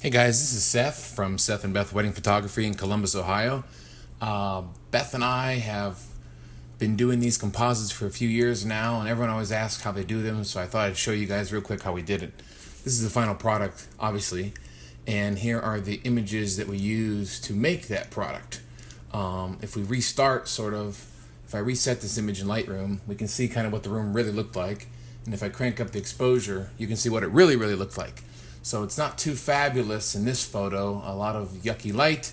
Hey guys, this is Seth from Seth and Beth Wedding Photography in Columbus, Ohio. Beth and I have been doing these composites for a few years now, and everyone always asks how they do them, so I thought I'd show you guys real quick how we did it. This is the final product, obviously, and here are the images that we use to make that product. If we restart, if I reset this image in Lightroom, we can see kind of what the room really looked like, and if I crank up the exposure, you can see what it really looked like. So it's not too fabulous in this photo. A lot of yucky light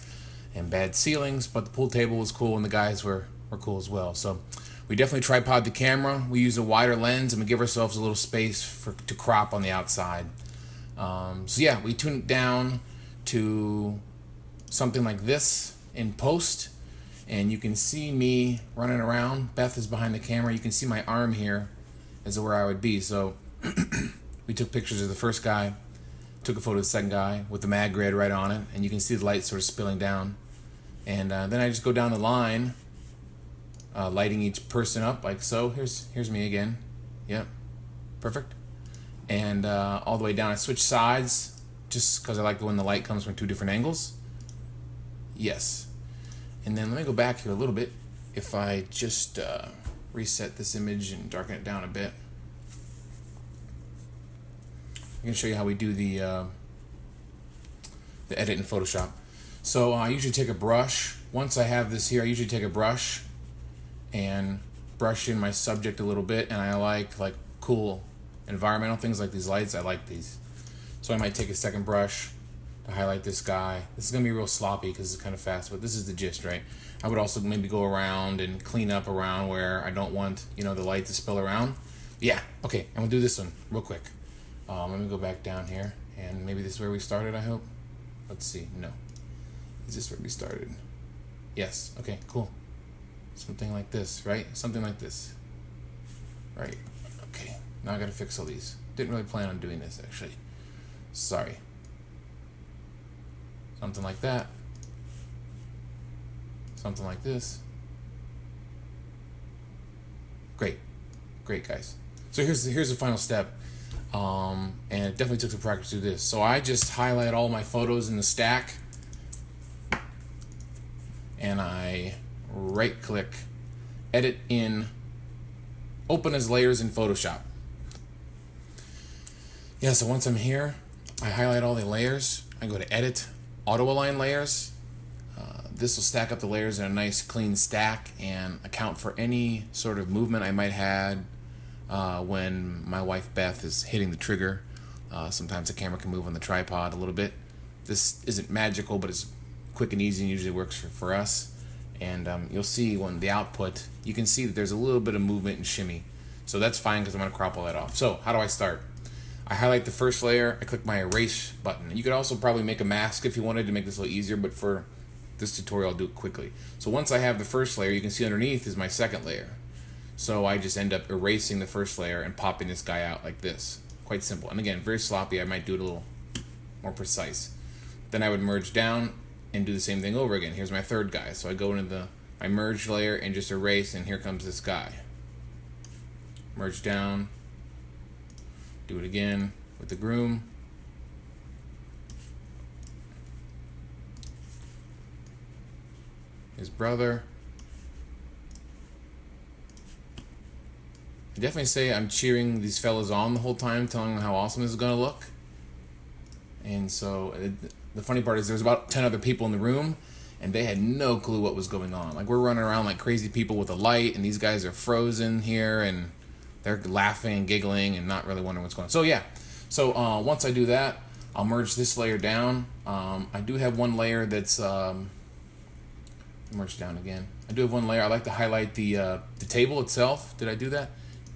and bad ceilings, but the pool table was cool and the guys were cool as well. So we definitely tripod the camera. We use a wider lens and we give ourselves a little space to crop on the outside. So yeah, we tuned it down to something like this in post, and you can see me running around. Beth is behind the camera. You can see my arm here as where I would be. So we took pictures of the first guy, took a photo of the second guy with the Magmod right on it, and you can see the light sort of spilling down. And then I just go down the line, lighting each person up like so. Here's me again. Yep, perfect. And all the way down, I switch sides just because I like when the light comes from two different angles. Yes. And then let me go back here a little bit. If I just reset this image and darken it down a bit, I'm going to show you how we do the edit in Photoshop. So I usually take a brush. Once I have this here, I usually take a brush and brush in my subject a little bit, and I like cool environmental things like these lights. I like these. So I might take a second brush to highlight this guy. This is going to be real sloppy because it's kind of fast, but this is the gist, right? I would also maybe go around and clean up around where I don't want, the light to spill around. Yeah, okay, I'm going to do this one real quick. Let me go back down here, and maybe this is where we started, I hope. Let's see. No. Is this where we started? Yes. Okay, cool. Something like this, right? Something like this. Right. Okay. Now I gotta fix all these. Didn't really plan on doing this, actually. Sorry. Something like that. Something like this. Great. Great, guys. So here's the final step. And it definitely took some practice to do this. So I just highlight all my photos in the stack, and I right click, edit in, open as layers in Photoshop. Yeah, so once I'm here, I highlight all the layers. I go to edit, auto align layers. This will stack up the layers in a nice clean stack and account for any sort of movement I might have when my wife Beth is hitting the trigger. Sometimes the camera can move on the tripod a little bit. This isn't magical, but it's quick and easy and usually works for us. And you'll see when the output, you can see that there's a little bit of movement and shimmy. So that's fine because I'm going to crop all that off. So how do I start? I highlight the first layer, I click my erase button. You could also probably make a mask if you wanted to make this a little easier, but for this tutorial I'll do it quickly. So once I have the first layer, you can see underneath is my second layer. So I just end up erasing the first layer and popping this guy out like this. Quite simple. And again, very sloppy. I might do it a little more precise. Then I would merge down and do the same thing over again. Here's my third guy. So I go into my merge layer and just erase, and here comes this guy. Merge down. Do it again with the groom. His brother. I definitely say I'm cheering these fellas on the whole time, telling them how awesome this is going to look. And so the funny part is there's about 10 other people in the room, and they had no clue what was going on. Like, we're running around like crazy people with a light, and these guys are frozen here, and they're laughing and giggling and not really wondering what's going on. So yeah, so once I do that, I'll merge this layer down. I do have one layer that's merge down again. I do have one layer. I like to highlight the table itself. Did I do that?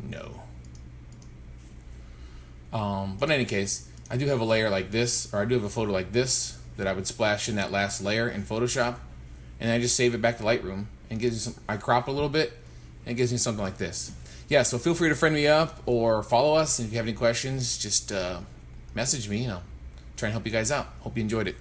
No. But in any case, I do have a layer like this, or I do have a photo like this that I would splash in that last layer in Photoshop, and I just save it back to Lightroom and gives you some. I crop a little bit, and it gives me something like this. Yeah, so feel free to friend me up or follow us, and if you have any questions, just message me, and I'll try and help you guys out. Hope you enjoyed it.